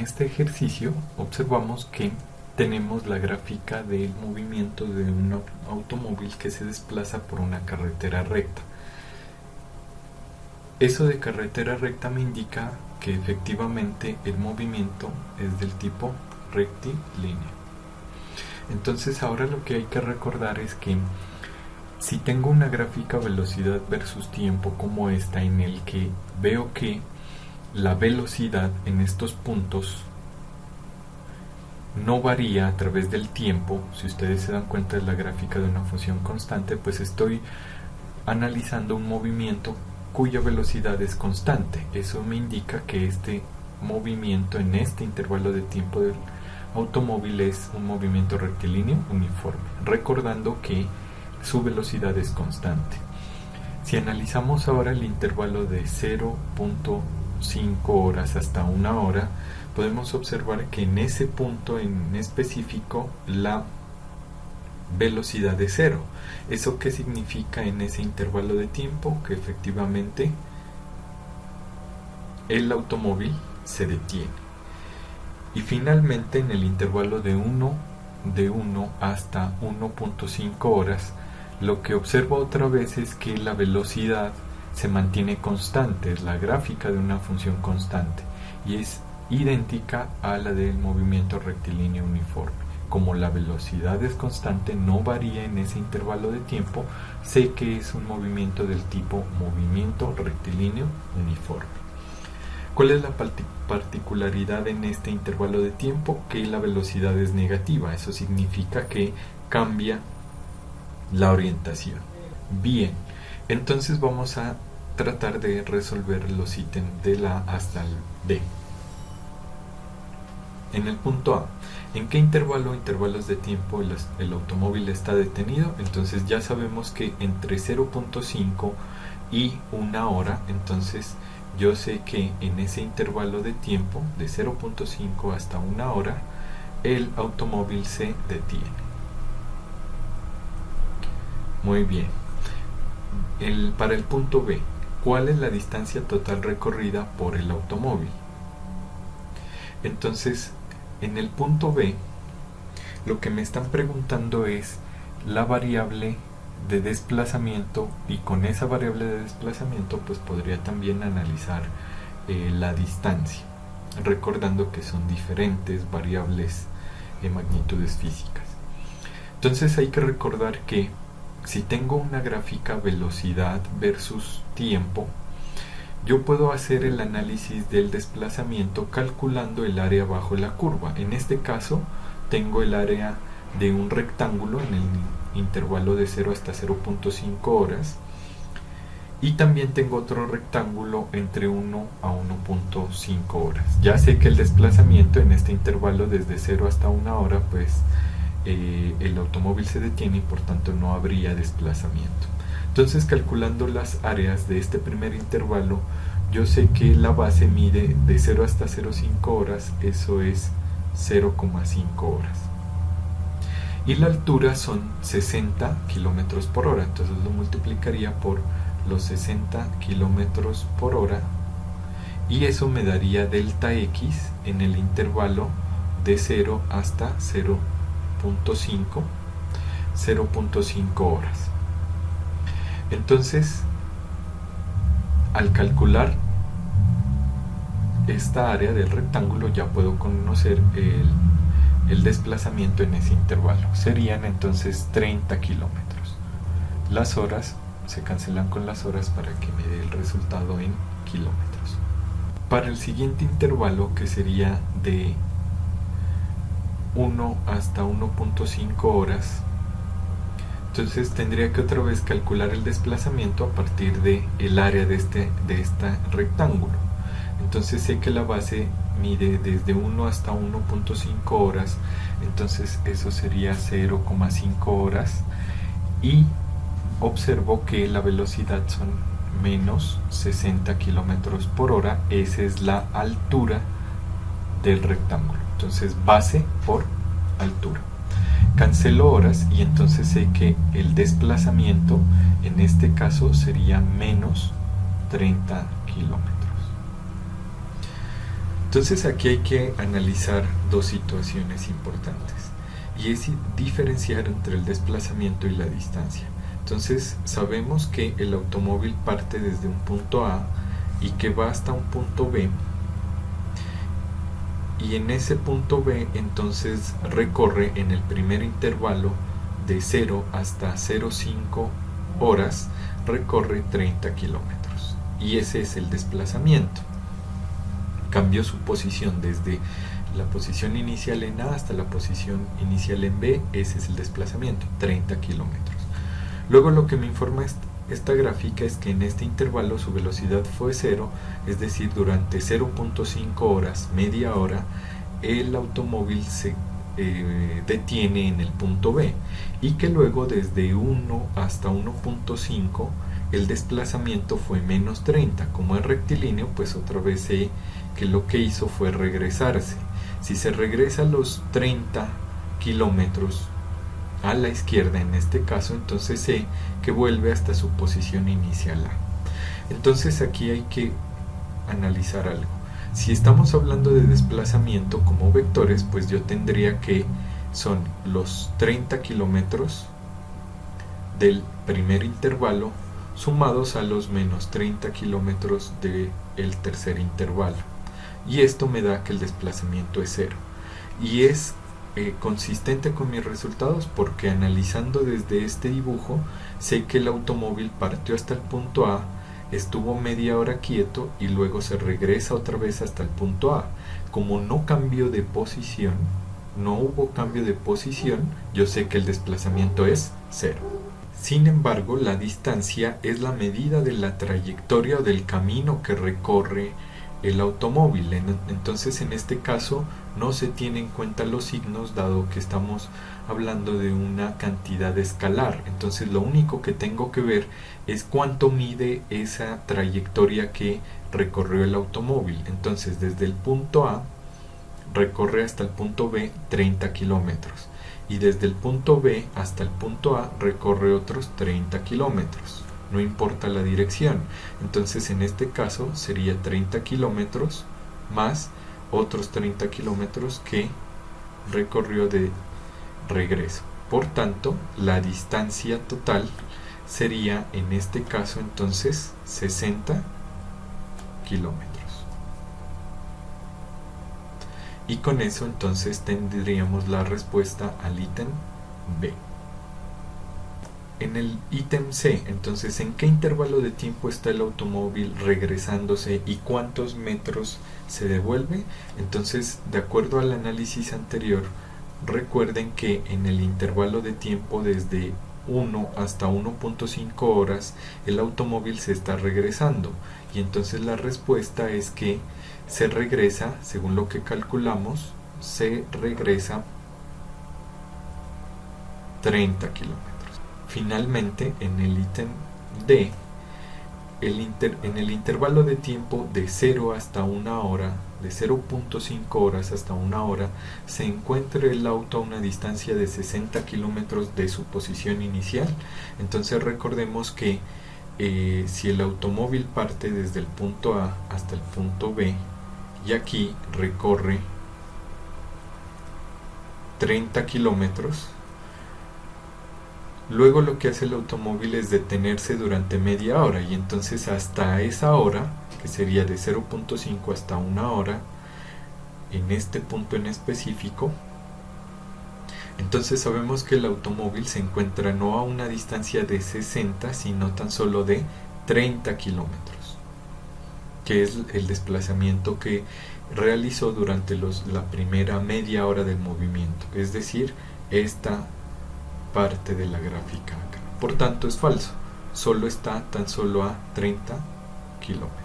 este ejercicio observamos que tenemos la gráfica del movimiento de un automóvil que se desplaza por una carretera recta. Eso de carretera recta me indica que efectivamente el movimiento es del tipo rectilíneo. Entonces ahora lo que hay que recordar es que si tengo una gráfica velocidad versus tiempo como esta, en el que veo que la velocidad en estos puntos no varía a través del tiempo, si ustedes se dan cuenta de la gráfica de una función constante, pues estoy analizando un movimiento cuya velocidad es constante. Eso me indica que este movimiento en este intervalo de tiempo del automóvil es un movimiento rectilíneo uniforme, recordando que su velocidad es constante. Si analizamos ahora el intervalo de 0.5 horas hasta 1 hora, podemos observar que en ese punto en específico la velocidad es 0. ¿Eso qué significa en ese intervalo de tiempo? Que efectivamente el automóvil se detiene. Y finalmente en el intervalo de 1 hasta 1.5 horas, lo que observo otra vez es que la velocidad se mantiene constante, es la gráfica de una función constante y es idéntica a la del movimiento rectilíneo uniforme. Como la velocidad es constante, no varía en ese intervalo de tiempo, sé que es un movimiento del tipo movimiento rectilíneo uniforme. ¿Cuál es la particularidad en este intervalo de tiempo? Que la velocidad es negativa, eso significa que cambia la orientación. Bien, entonces vamos a tratar de resolver los ítems de la A hasta el D. En el punto A, ¿en qué intervalos de tiempo el automóvil está detenido? Entonces ya sabemos que entre 0.5 y 1 hora, entonces yo sé que en ese intervalo de tiempo de 0.5 hasta 1 hora el automóvil se detiene. Muy bien. Para el punto B, ¿cuál es la distancia total recorrida por el automóvil? Entonces, en el punto B, lo que me están preguntando es la variable de desplazamiento, y con esa variable de desplazamiento pues podría también analizar la distancia, recordando que son diferentes variables de magnitudes físicas. Entonces hay que recordar que si tengo una gráfica velocidad versus tiempo, yo puedo hacer el análisis del desplazamiento calculando el área bajo la curva. En este caso tengo el área de un rectángulo en el intervalo de 0 hasta 0.5 horas y también tengo otro rectángulo entre 1 a 1.5 horas. Ya sé que el desplazamiento en este intervalo desde 0 hasta 1 hora pues el automóvil se detiene y por tanto no habría desplazamiento. Entonces, calculando las áreas de este primer intervalo, yo sé que la base mide de 0 hasta 0.5 horas, eso es 0,5 horas. Y la altura son 60 km por hora, entonces lo multiplicaría por los 60 km por hora y eso me daría delta X en el intervalo de 0 hasta 0.5 horas. Entonces, al calcular esta área del rectángulo ya puedo conocer el desplazamiento en ese intervalo. Serían entonces 30 kilómetros. Las horas se cancelan con las horas para que me dé el resultado en kilómetros. Para el siguiente intervalo, que sería de 1 hasta 1.5 horas, entonces tendría que otra vez calcular el desplazamiento a partir de el área de este rectángulo. Entonces sé que la base mide desde 1 hasta 1.5 horas, entonces eso sería 0,5 horas y observo que la velocidad son menos 60 km por hora. Esa es la altura del rectángulo. Entonces base por altura. Cancelo horas y entonces sé que el desplazamiento en este caso sería menos 30 kilómetros. Entonces aquí hay que analizar dos situaciones importantes, y es diferenciar entre el desplazamiento y la distancia. Entonces sabemos que el automóvil parte desde un punto A y que va hasta un punto B, y en ese punto B entonces recorre en el primer intervalo de 0 hasta 0,5 horas, recorre 30 kilómetros, y ese es el desplazamiento. Cambió su posición desde la posición inicial en A hasta la posición inicial en B, ese es el desplazamiento, 30 kilómetros. Luego lo que me informa esta gráfica es que en este intervalo su velocidad fue 0, es decir, durante 0,5 horas, media hora, el automóvil se detiene en el punto B, y que luego desde 1 hasta 1,5 el desplazamiento fue menos 30. Como es rectilíneo, pues otra vez sé que lo que hizo fue regresarse. Si se regresa los 30 kilómetros a la izquierda en este caso, entonces sé que vuelve hasta su posición inicial A. Entonces aquí hay que analizar algo. Si estamos hablando de desplazamiento como vectores, pues yo tendría que son los 30 kilómetros del primer intervalo sumados a los menos 30 kilómetros del tercer intervalo, y esto me da que el desplazamiento es 0, y es consistente con mis resultados porque analizando desde este dibujo sé que el automóvil partió hasta el punto A, estuvo media hora quieto y luego se regresa otra vez hasta el punto A. Como no cambió de posición, no hubo cambio de posición, yo sé que el desplazamiento es 0. Sin embargo, la distancia es la medida de la trayectoria o del camino que recorre el automóvil. Entonces en este caso no se tiene en cuenta los signos, dado que estamos hablando de una cantidad escalar. Entonces lo único que tengo que ver es cuánto mide esa trayectoria que recorrió el automóvil. Entonces desde el punto A recorre hasta el punto B 30 kilómetros, y desde el punto B hasta el punto A recorre otros 30 kilómetros, no importa la dirección. Entonces en este caso sería 30 kilómetros más otros 30 kilómetros que recorrió de regreso. Por tanto, la distancia total sería en este caso entonces 60 kilómetros. Y con eso entonces tendríamos la respuesta al ítem B. En el ítem C, entonces, ¿en qué intervalo de tiempo está el automóvil regresándose y cuántos metros se devuelve? Entonces, de acuerdo al análisis anterior, recuerden que en el intervalo de tiempo desde 1 hasta 1.5 horas, el automóvil se está regresando. Y entonces la respuesta es que se regresa, según lo que calculamos, se regresa 30 kilómetros. Finalmente, en el ítem D, en el intervalo de tiempo de 0 hasta 1 hora, de 0.5 horas hasta 1 hora, se encuentra el auto a una distancia de 60 kilómetros de su posición inicial. Entonces recordemos que si el automóvil parte desde el punto A hasta el punto B, y aquí recorre 30 kilómetros, luego lo que hace el automóvil es detenerse durante media hora, y entonces hasta esa hora, que sería de 0.5 hasta 1 hora, en este punto en específico, entonces sabemos que el automóvil se encuentra no a una distancia de 60, sino tan solo de 30 kilómetros, que es el desplazamiento que realizó durante la primera media hora del movimiento, es decir, esta parte de la gráfica acá. Por tanto es falso, solo está tan solo a 30 kilómetros.